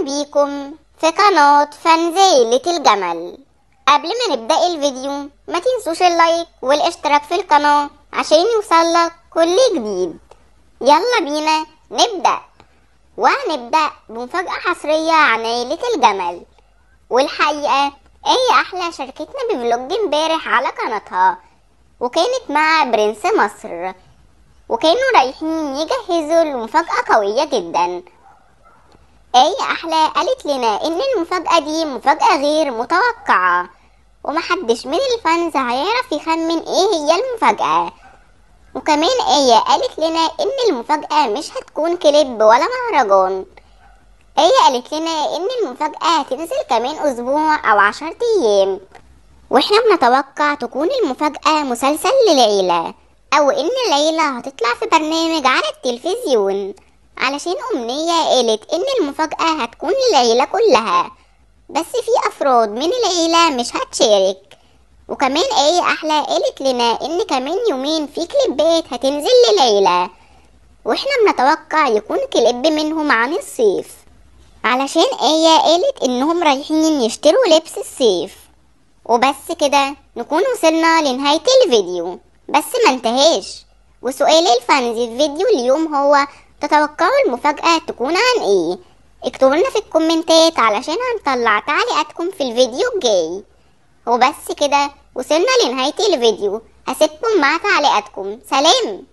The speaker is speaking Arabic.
بيكم في قناة فانزيلة الجمل. قبل ما نبدأ الفيديو ما تنسوش اللايك والاشتراك في القناة عشان يوصلك كل جديد. يلا بينا نبدأ، وهنبدأ بمفاجأة حصرية عن عيلة الجمل. والحقيقة هي أحلى شاركتنا بفلوج امبارح على قناتها، وكانت مع برنس مصر، وكانوا رايحين يجهزوا لمفاجأة قوية جدا. اي احلى قالت لنا ان المفاجأة دي مفاجأة غير متوقعة، ومحدش من الفانز هيعرف يخمن ايه هي المفاجأة. وكمان ايه قالت لنا ان المفاجأة مش هتكون كليب ولا مهرجان. ايه قالت لنا ان المفاجأة هتنزل كمان اسبوع او 10 ايام، واحنا بنتوقع تكون المفاجأة مسلسل للعيلة، او ان العيلة هتطلع في برنامج على التلفزيون. علشان أمنية قالت إن المفاجأة هتكون للعيلة كلها، بس في أفراد من العيلة مش هتشارك. وكمان آية أحلى قالت لنا إن كمان يومين في كليبات هتنزل للعيلة، وإحنا بنتوقع يكون كليب منهم عن الصيف، علشان آية قالت إنهم رايحين يشتروا لبس الصيف. وبس كده نكون وصلنا لنهاية الفيديو، بس ما انتهاش. وسؤال الفانز في فيديو اليوم هو: تتوقعوا المفاجأة تكون عن ايه؟ اكتبوا لنا في الكومنتات علشان هنطلع تعليقاتكم في الفيديو الجاي. وبس كده وصلنا لنهاية الفيديو، هسيبكم مع تعليقاتكم. سلام.